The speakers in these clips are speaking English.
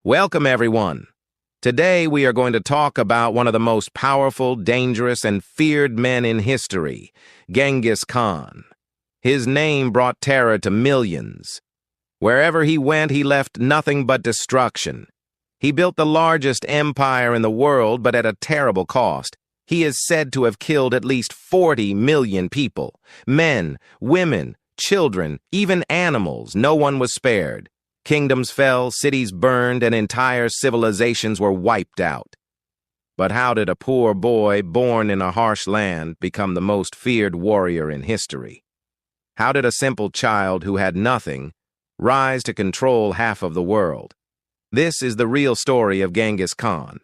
Welcome, everyone. Today we are going to talk about one of the most powerful, dangerous, and feared men in history, Genghis Khan. His name brought terror to millions. Wherever he went, he left nothing but destruction. He built the largest empire in the world, but at a terrible cost. He is said to have killed at least 40 million people. Men, women, children, even animals. No one was spared. Kingdoms fell, cities burned, and entire civilizations were wiped out. But how did a poor boy born in a harsh land become the most feared warrior in history? How did a simple child who had nothing rise to control half of the world? This is the real story of Genghis Khan,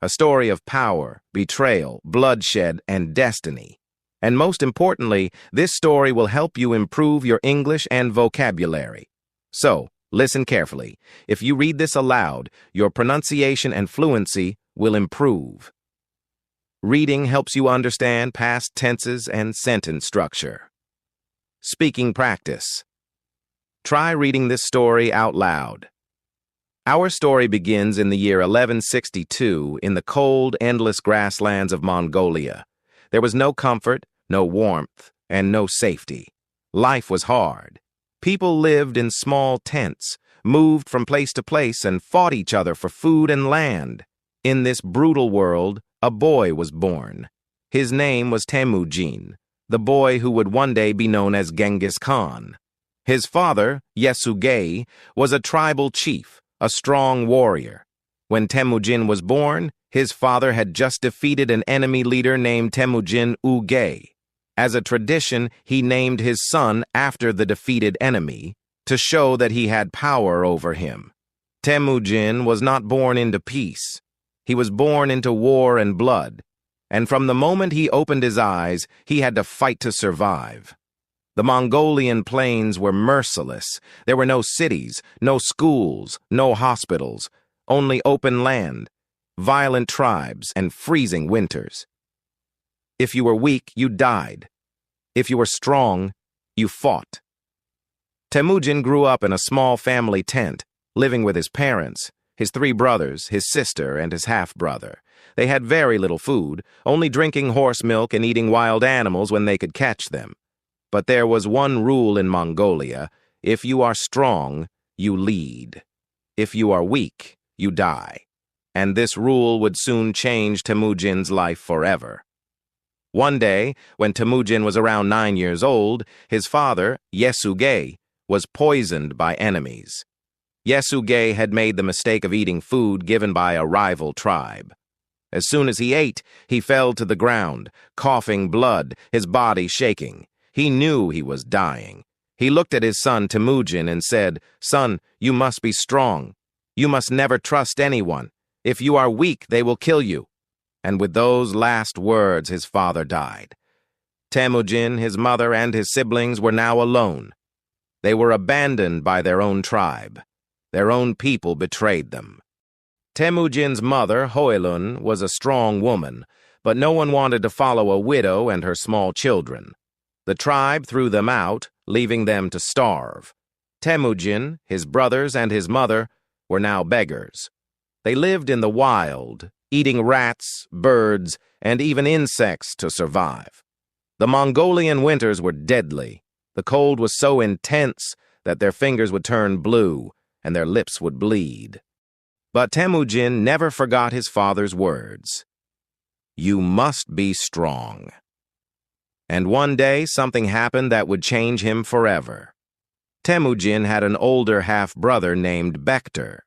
a story of power, betrayal, bloodshed, and destiny. And most importantly, this story will help you improve your English and vocabulary. So, listen carefully. If you read this aloud, your pronunciation and fluency will improve. Reading helps you understand past tenses and sentence structure. Speaking practice. Try reading this story out loud. Our story begins in the year 1162 in the cold, endless grasslands of Mongolia. There was no comfort, no warmth, and no safety. Life was hard. People lived in small tents, moved from place to place, and fought each other for food and land. In this brutal world, a boy was born. His name was Temujin, the boy who would one day be known as Genghis Khan. His father, Yesugei, was a tribal chief, a strong warrior. When Temujin was born, his father had just defeated an enemy leader named Temujin Ugei. As a tradition, he named his son after the defeated enemy to show that he had power over him. Temujin was not born into peace. He was born into war and blood, and from the moment he opened his eyes, he had to fight to survive. The Mongolian plains were merciless. There were no cities, no schools, no hospitals, only open land, violent tribes, and freezing winters. If you were weak, you died. If you were strong, you fought. Temujin grew up in a small family tent, living with his parents, his 3 brothers, his sister, and his half-brother. They had very little food, only drinking horse milk and eating wild animals when they could catch them. But there was one rule in Mongolia: if you are strong, you lead. If you are weak, you die. And this rule would soon change Temujin's life forever. One day, when Temujin was around 9 years old, his father, Yesugei, was poisoned by enemies. Yesugei had made the mistake of eating food given by a rival tribe. As soon as he ate, he fell to the ground, coughing blood, his body shaking. He knew he was dying. He looked at his son Temujin and said, "Son, you must be strong. You must never trust anyone. If you are weak, they will kill you." And with those last words, his father died. Temujin, his mother, and his siblings were now alone. They were abandoned by their own tribe. Their own people betrayed them. Temujin's mother, Hoelun, was a strong woman, but no one wanted to follow a widow and her small children. The tribe threw them out, leaving them to starve. Temujin, his brothers, and his mother were now beggars. They lived in the wild, eating rats, birds, and even insects to survive. The Mongolian winters were deadly. The cold was so intense that their fingers would turn blue and their lips would bleed. But Temujin never forgot his father's words. "You must be strong." And one day something happened that would change him forever. Temujin had an older half-brother named Bektar.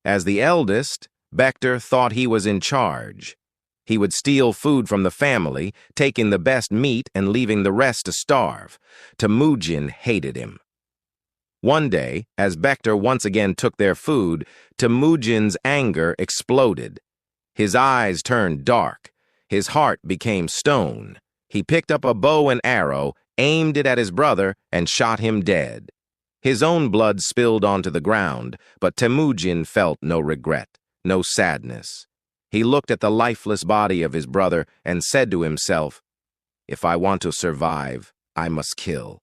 As the eldest, Bektar thought he was in charge. He would steal food from the family, taking the best meat and leaving the rest to starve. Temujin hated him. One day, as Bektar once again took their food, Temujin's anger exploded. His eyes turned dark. His heart became stone. He picked up a bow and arrow, aimed it at his brother, and shot him dead. His own blood spilled onto the ground, but Temujin felt no regret, no sadness. He looked at the lifeless body of his brother and said to himself, "If I want to survive, I must kill.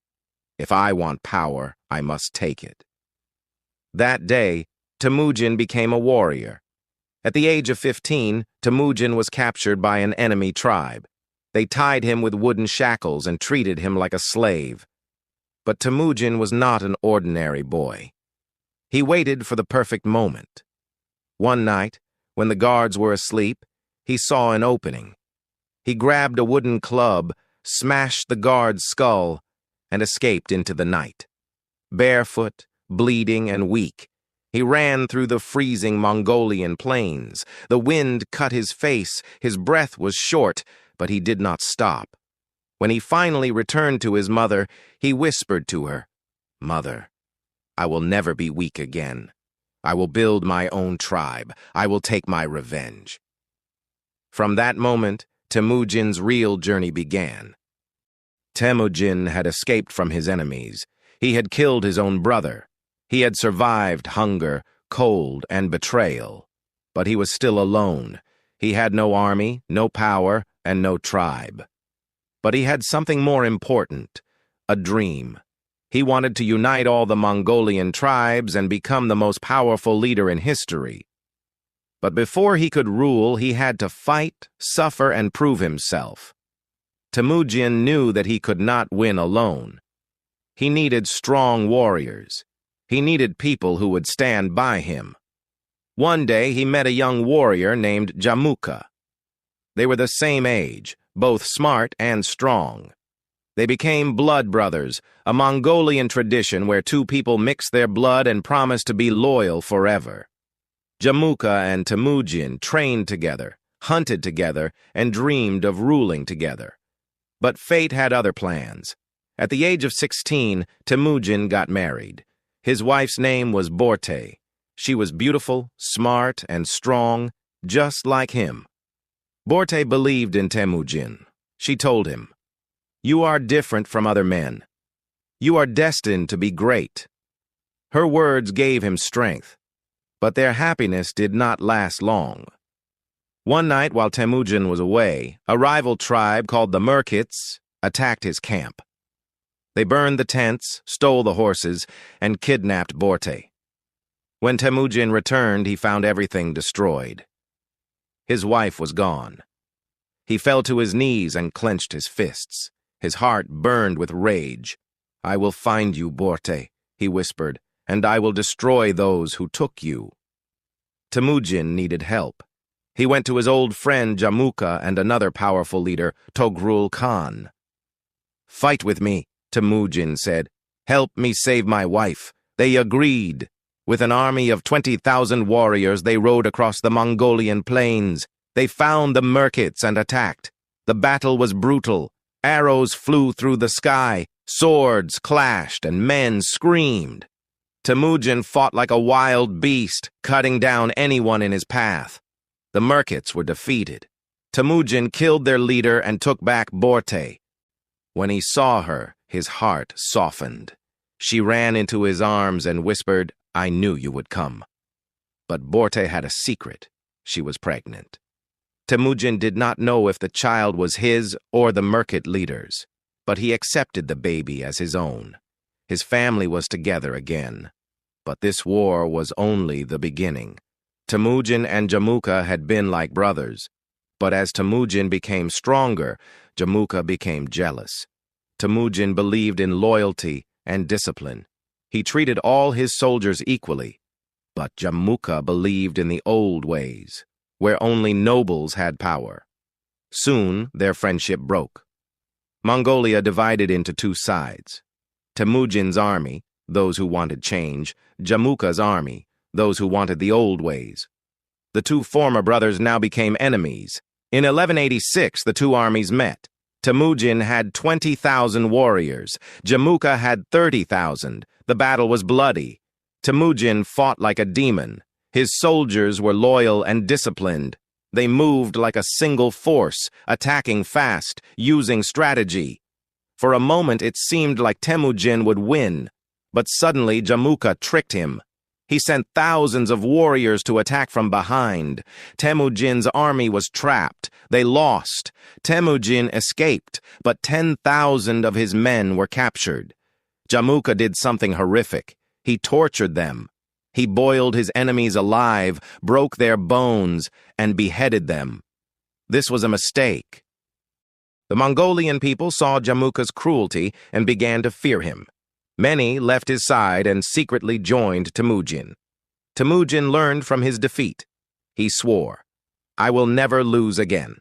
If I want power, I must take it." That day, Temujin became a warrior. At the age of 15, Temujin was captured by an enemy tribe. They tied him with wooden shackles and treated him like a slave. But Temujin was not an ordinary boy. He waited for the perfect moment. One night, when the guards were asleep, he saw an opening. He grabbed a wooden club, smashed the guard's skull, and escaped into the night. Barefoot, bleeding, and weak, he ran through the freezing Mongolian plains. The wind cut his face, his breath was short, but he did not stop. When he finally returned to his mother, he whispered to her, "Mother, I will never be weak again. I will build my own tribe. I will take my revenge." From that moment, Temujin's real journey began. Temujin had escaped from his enemies. He had killed his own brother. He had survived hunger, cold, and betrayal. But he was still alone. He had no army, no power, and no tribe. But he had something more important, a dream. He wanted to unite all the Mongolian tribes and become the most powerful leader in history. But before he could rule, he had to fight, suffer, and prove himself. Temujin knew that he could not win alone. He needed strong warriors. He needed people who would stand by him. One day he met a young warrior named Jamuka. They were the same age, both smart and strong. They became blood brothers, a Mongolian tradition where two people mix their blood and promise to be loyal forever. Jamuka and Temujin trained together, hunted together, and dreamed of ruling together. But fate had other plans. At the age of 16, Temujin got married. His wife's name was Borte. She was beautiful, smart, and strong, just like him. Borte believed in Temujin. She told him, "You are different from other men. You are destined to be great." Her words gave him strength, but their happiness did not last long. One night while Temujin was away, a rival tribe called the Merkits attacked his camp. They burned the tents, stole the horses, and kidnapped Borte. When Temujin returned, he found everything destroyed. His wife was gone. He fell to his knees and clenched his fists. His heart burned with rage. "I will find you, Borte," he whispered, "and I will destroy those who took you." Temujin needed help. He went to his old friend Jamuka and another powerful leader, Togrul Khan. "Fight with me," Temujin said. "Help me save my wife." They agreed. With an army of 20,000 warriors, they rode across the Mongolian plains. They found the Merkits and attacked. The battle was brutal. Arrows flew through the sky, swords clashed, and men screamed. Temujin fought like a wild beast, cutting down anyone in his path. The Merkits were defeated. Temujin killed their leader and took back Borte. When he saw her, his heart softened. She ran into his arms and whispered, "I knew you would come." But Borte had a secret. She was pregnant. Temujin did not know if the child was his or the Merkit leaders, but he accepted the baby as his own. His family was together again. But this war was only the beginning. Temujin and Jamuka had been like brothers. But as Temujin became stronger, Jamuka became jealous. Temujin believed in loyalty and discipline. He treated all his soldiers equally. But Jamuka believed in the old ways, where only nobles had power. Soon, their friendship broke. Mongolia divided into two sides. Temujin's army, those who wanted change, Jamuka's army, those who wanted the old ways. The two former brothers now became enemies. In 1186, the two armies met. Temujin had 20,000 warriors. Jamuka had 30,000. The battle was bloody. Temujin fought like a demon. His soldiers were loyal and disciplined. They moved like a single force, attacking fast, using strategy. For a moment, it seemed like Temujin would win. But suddenly, Jamuka tricked him. He sent thousands of warriors to attack from behind. Temujin's army was trapped. They lost. Temujin escaped, but 10,000 of his men were captured. Jamuka did something horrific. He tortured them. He boiled his enemies alive, broke their bones, and beheaded them. This was a mistake. The Mongolian people saw Jamuka's cruelty and began to fear him. Many left his side and secretly joined Temujin. Temujin learned from his defeat. He swore, "I will never lose again."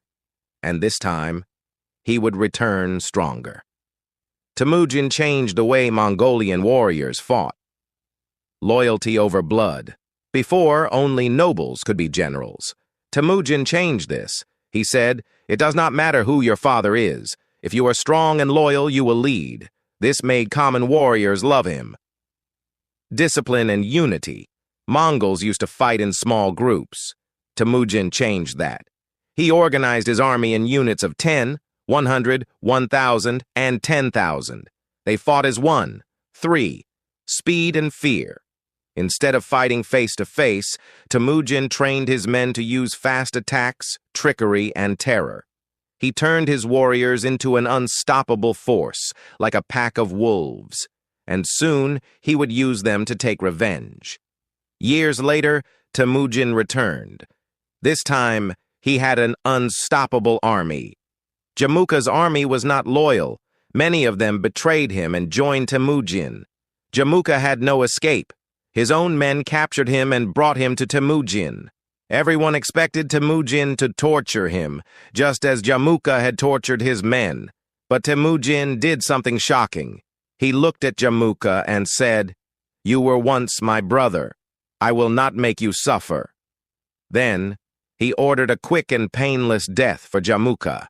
And this time, he would return stronger. Temujin changed the way Mongolian warriors fought. Loyalty over blood. Before, only nobles could be generals. Temujin changed this. He said, "It does not matter who your father is. If you are strong and loyal, you will lead." This made common warriors love him. Discipline and unity. Mongols used to fight in small groups. Temujin changed that. He organized his army in units of 10, 100, 1,000, and 10,000. They fought as one. 3. Speed and fear. Instead of fighting face-to-face, Temujin trained his men to use fast attacks, trickery, and terror. He turned his warriors into an unstoppable force, like a pack of wolves, and soon he would use them to take revenge. Years later, Temujin returned. This time, he had an unstoppable army. Jamuka's army was not loyal. Many of them betrayed him and joined Temujin. Jamuka had no escape. His own men captured him and brought him to Temujin. Everyone expected Temujin to torture him, just as Jamuka had tortured his men. But Temujin did something shocking. He looked at Jamuka and said, "You were once my brother. I will not make you suffer." Then, he ordered a quick and painless death for Jamuka.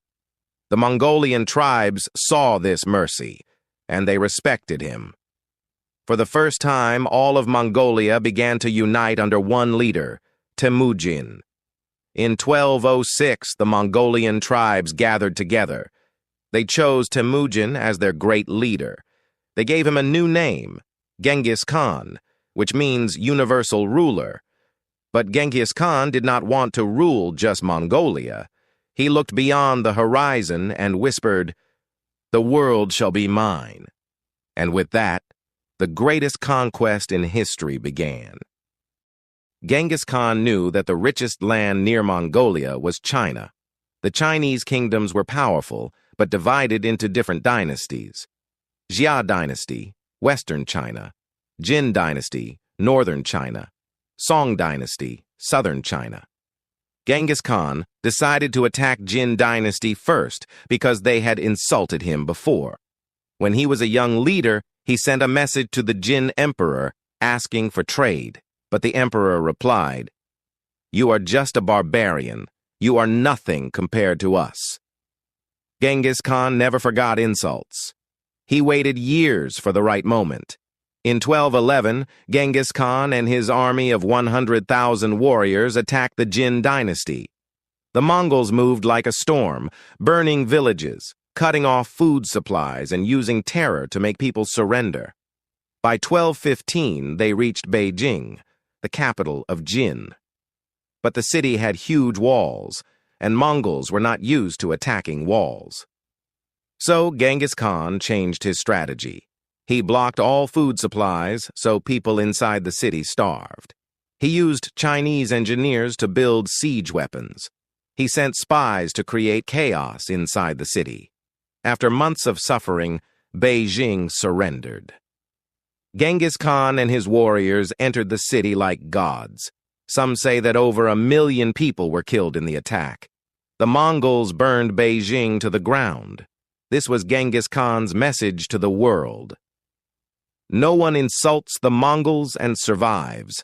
The Mongolian tribes saw this mercy, and they respected him. For the first time, all of Mongolia began to unite under one leader, Temujin. In 1206, the Mongolian tribes gathered together. They chose Temujin as their great leader. They gave him a new name, Genghis Khan, which means universal ruler. But Genghis Khan did not want to rule just Mongolia. He looked beyond the horizon and whispered, "The world shall be mine." And with that, the greatest conquest in history began. Genghis Khan knew that the richest land near Mongolia was China. The Chinese kingdoms were powerful, but divided into different dynasties. Xia dynasty, Western China; Jin dynasty, Northern China; Song dynasty, Southern China. Genghis Khan decided to attack Jin dynasty first because they had insulted him before. When he was a young leader, he sent a message to the Jin emperor asking for trade, but the emperor replied, "You are just a barbarian. You are nothing compared to us." Genghis Khan never forgot insults. He waited years for the right moment. In 1211, Genghis Khan and his army of 100,000 warriors attacked the Jin dynasty. The Mongols moved like a storm, burning villages, cutting off food supplies, and using terror to make people surrender. By 1215, they reached Beijing, the capital of Jin. But the city had huge walls, and Mongols were not used to attacking walls. So Genghis Khan changed his strategy. He blocked all food supplies so people inside the city starved. He used Chinese engineers to build siege weapons. He sent spies to create chaos inside the city. After months of suffering, Beijing surrendered. Genghis Khan and his warriors entered the city like gods. Some say that over 1 million people were killed in the attack. The Mongols burned Beijing to the ground. This was Genghis Khan's message to the world. No one insults the Mongols and survives.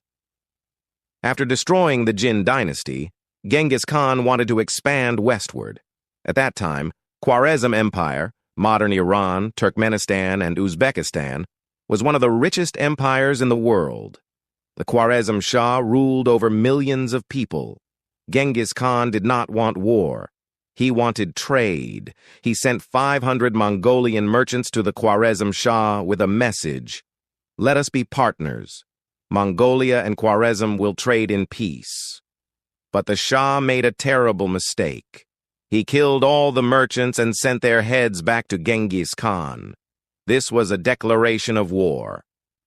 After destroying the Jin dynasty, Genghis Khan wanted to expand westward. At that time, Khwarezm Empire, modern Iran, Turkmenistan, and Uzbekistan, was one of the richest empires in the world. The Khwarezm Shah ruled over millions of people. Genghis Khan did not want war. He wanted trade. He sent 500 Mongolian merchants to the Khwarezm Shah with a message: "Let us be partners. Mongolia and Khwarezm will trade in peace." But the Shah made a terrible mistake. He killed all the merchants and sent their heads back to Genghis Khan. This was a declaration of war.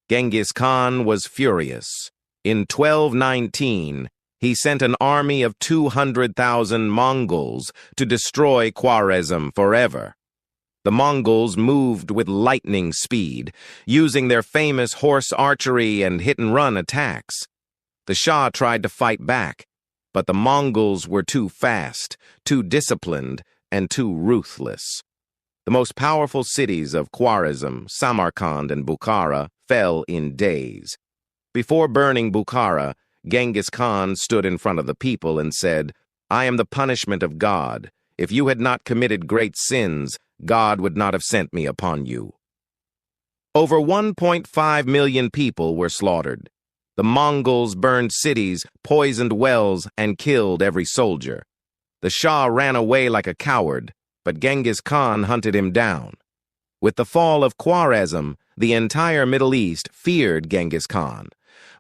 Genghis Khan was furious. In 1219, he sent an army of 200,000 Mongols to destroy Khwarezm forever. The Mongols moved with lightning speed, using their famous horse archery and hit-and-run attacks. The Shah tried to fight back, but the Mongols were too fast, too disciplined, and too ruthless. The most powerful cities of Khwarezm, Samarkand, and Bukhara fell in days. Before burning Bukhara, Genghis Khan stood in front of the people and said, "I am the punishment of God. If you had not committed great sins, God would not have sent me upon you." Over 1.5 million people were slaughtered. The Mongols burned cities, poisoned wells, and killed every soldier. The Shah ran away like a coward, but Genghis Khan hunted him down. With the fall of Khwarezm, the entire Middle East feared Genghis Khan.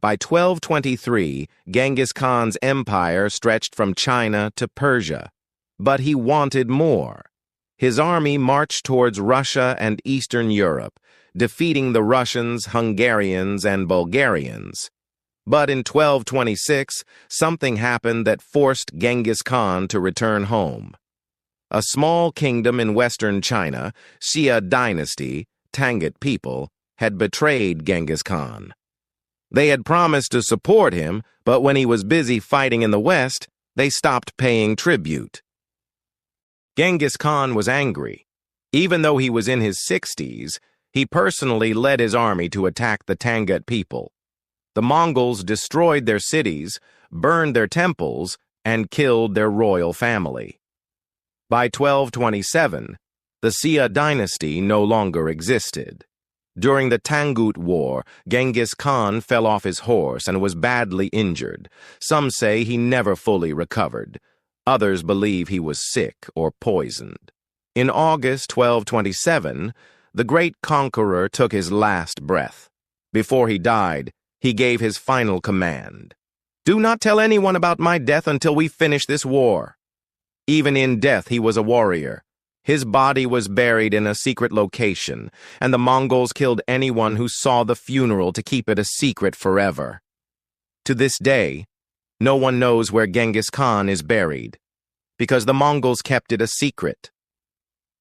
By 1223, Genghis Khan's empire stretched from China to Persia. But he wanted more. His army marched towards Russia and Eastern Europe, defeating the Russians, Hungarians, and Bulgarians. But in 1226, something happened that forced Genghis Khan to return home. A small kingdom in western China, Xia dynasty, Tangut people, had betrayed Genghis Khan. They had promised to support him, but when he was busy fighting in the west, they stopped paying tribute. Genghis Khan was angry. Even though he was in his 60s, he personally led his army to attack the Tangut people. The Mongols destroyed their cities, burned their temples, and killed their royal family. By 1227, the Xia dynasty no longer existed. During the Tangut War, Genghis Khan fell off his horse and was badly injured. Some say he never fully recovered. Others believe he was sick or poisoned. In August 1227, the great conqueror took his last breath. Before he died, he gave his final command. "Do not tell anyone about my death until we finish this war." Even in death, he was a warrior. His body was buried in a secret location, and the Mongols killed anyone who saw the funeral to keep it a secret forever. To this day, no one knows where Genghis Khan is buried, because the Mongols kept it a secret.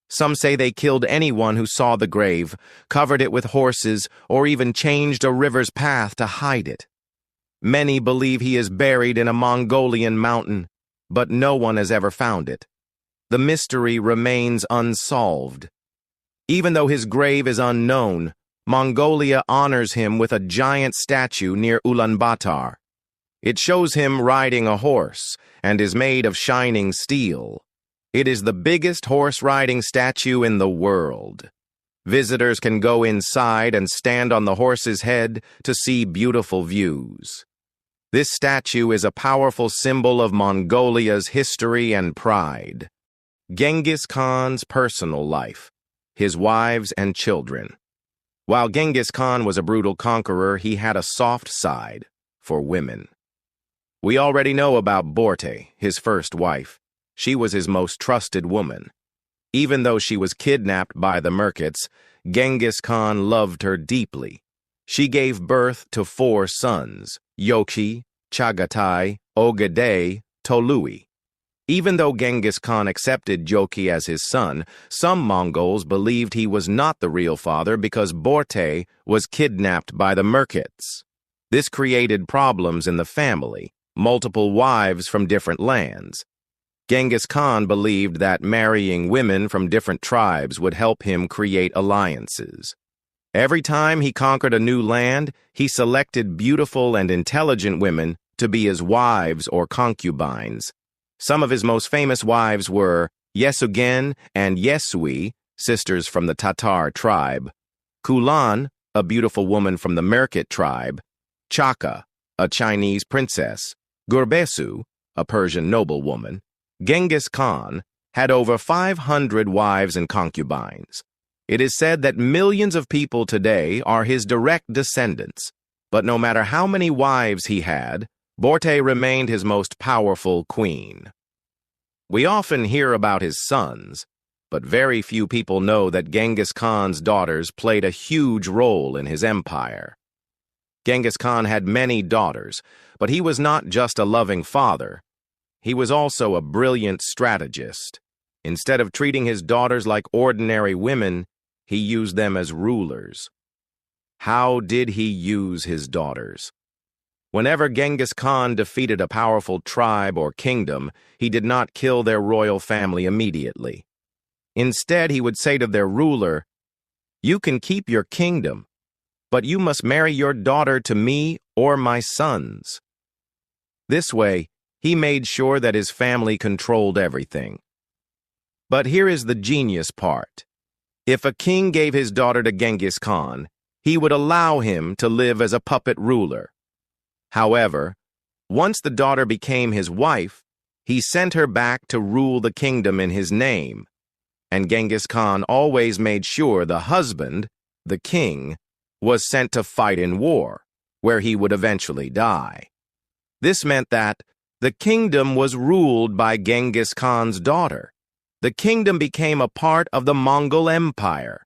Some say they killed anyone who saw the grave, covered it with horses, or even changed a river's path to hide it. Many believe he is buried in a Mongolian mountain, but no one has ever found it. The mystery remains unsolved. Even though his grave is unknown, Mongolia honors him with a giant statue near Ulaanbaatar. It shows him riding a horse and is made of shining steel. It is the biggest horse-riding statue in the world. Visitors can go inside and stand on the horse's head to see beautiful views. This statue is a powerful symbol of Mongolia's history and pride. Genghis Khan's personal life, his wives and children. While Genghis Khan was a brutal conqueror, he had a soft side for women. We already know about Borte, his first wife. She was his most trusted woman. Even though she was kidnapped by the Merkits, Genghis Khan loved her deeply. She gave birth to 4 sons, Yoki, Chagatai, Ogedei, Tolui. Even though Genghis Khan accepted Joki as his son, some Mongols believed he was not the real father because Borte was kidnapped by the Merkits. This created problems in the family, multiple wives from different lands. Genghis Khan believed that marrying women from different tribes would help him create alliances. Every time he conquered a new land, he selected beautiful and intelligent women to be his wives or concubines. Some of his most famous wives were Yesugen and Yesui, sisters from the Tatar tribe; Kulan, a beautiful woman from the Merkit tribe; Chaka, a Chinese princess; Gurbesu, a Persian noblewoman. Genghis Khan had over 500 wives and concubines. It is said that millions of people today are his direct descendants, but no matter how many wives he had, Borte remained his most powerful queen. We often hear about his sons, but very few people know that Genghis Khan's daughters played a huge role in his empire. Genghis Khan had many daughters, but he was not just a loving father. He was also a brilliant strategist. Instead of treating his daughters like ordinary women, he used them as rulers. How did he use his daughters? Whenever Genghis Khan defeated a powerful tribe or kingdom, he did not kill their royal family immediately. Instead, he would say to their ruler, "You can keep your kingdom, but you must marry your daughter to me or my sons." This way, he made sure that his family controlled everything. But here is the genius part. If a king gave his daughter to Genghis Khan, he would allow him to live as a puppet ruler. However, once the daughter became his wife, he sent her back to rule the kingdom in his name. And Genghis Khan always made sure the husband, the king, was sent to fight in war, where he would eventually die. This meant that the kingdom was ruled by Genghis Khan's daughter. The kingdom became a part of the Mongol Empire.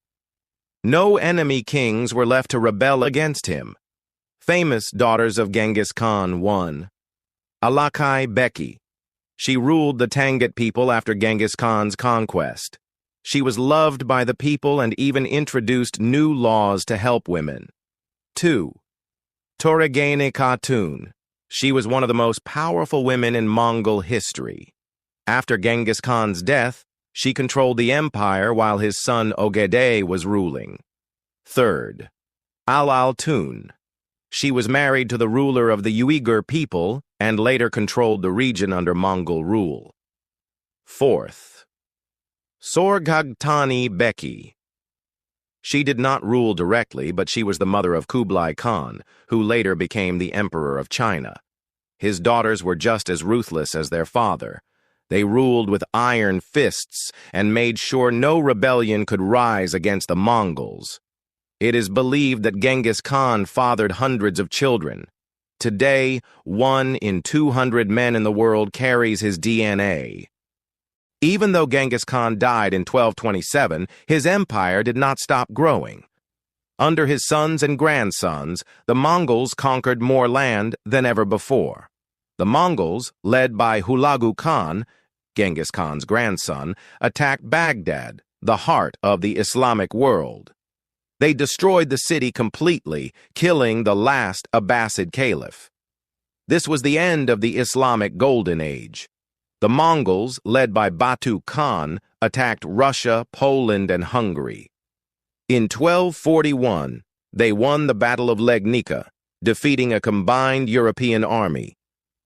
No enemy kings were left to rebel against him. Famous daughters of Genghis Khan: 1. Alakai Beki. She ruled the Tangut people after Genghis Khan's conquest. She was loved by the people and even introduced new laws to help women. 2. Toragene Khatun. She was one of the most powerful women in Mongol history. After Genghis Khan's death, she controlled the empire while his son Ogedei was ruling. 3. Al-Altun. She was married to the ruler of the Uyghur people and later controlled the region under Mongol rule. 4. Sorghaghtani Beki. She did not rule directly, but she was the mother of Kublai Khan, who later became the emperor of China. His daughters were just as ruthless as their father. They ruled with iron fists and made sure no rebellion could rise against the Mongols. It is believed that Genghis Khan fathered hundreds of children. Today, 1 in 200 men in the world carries his DNA. Even though Genghis Khan died in 1227, his empire did not stop growing. Under his sons and grandsons, the Mongols conquered more land than ever before. The Mongols, led by Hulagu Khan, Genghis Khan's grandson, attacked Baghdad, the heart of the Islamic world. They destroyed the city completely, killing the last Abbasid caliph. This was the end of the Islamic Golden Age. The Mongols, led by Batu Khan, attacked Russia, Poland, and Hungary. In 1241, they won the Battle of Legnica, defeating a combined European army.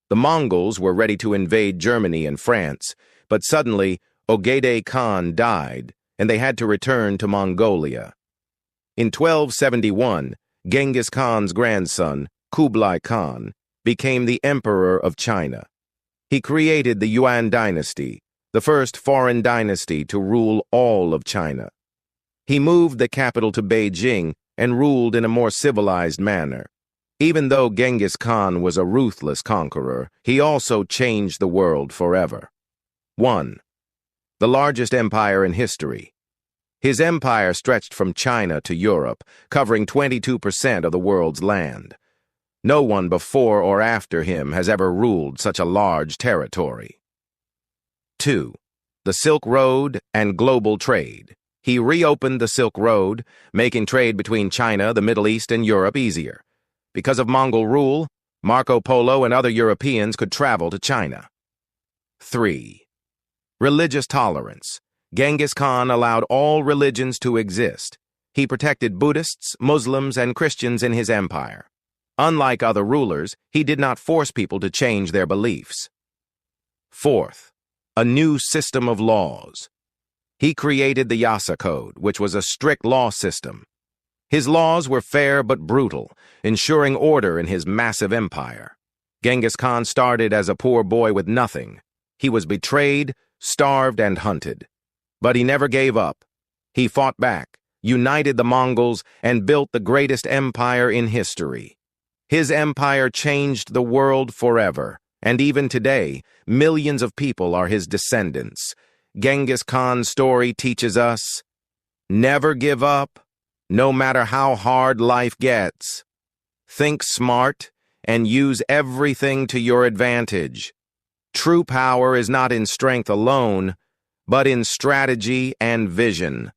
The Mongols were ready to invade Germany and France, but suddenly Ogedei Khan died, and they had to return to Mongolia. In 1271, Genghis Khan's grandson, Kublai Khan, became the emperor of China. He created the Yuan dynasty, the first foreign dynasty to rule all of China. He moved the capital to Beijing and ruled in a more civilized manner. Even though Genghis Khan was a ruthless conqueror, he also changed the world forever. 1. The largest empire in history. His empire stretched from China to Europe, covering 22% of the world's land. No one before or after him has ever ruled such a large territory. 2. The Silk Road and global trade. He reopened the Silk Road, making trade between China, the Middle East, and Europe easier. Because of Mongol rule, Marco Polo and other Europeans could travel to China. 3. Religious tolerance. Genghis Khan allowed all religions to exist. He protected Buddhists, Muslims, and Christians in his empire. Unlike other rulers, he did not force people to change their beliefs. 4. A new system of laws. He created the Yasa Code, which was a strict law system. His laws were fair but brutal, ensuring order in his massive empire. Genghis Khan started as a poor boy with nothing. He was betrayed, starved, and hunted. But he never gave up. He fought back, united the Mongols, and built the greatest empire in history. His empire changed the world forever, and even today, millions of people are his descendants. Genghis Khan's story teaches us, never give up, no matter how hard life gets. Think smart and use everything to your advantage. True power is not in strength alone, but in strategy and vision.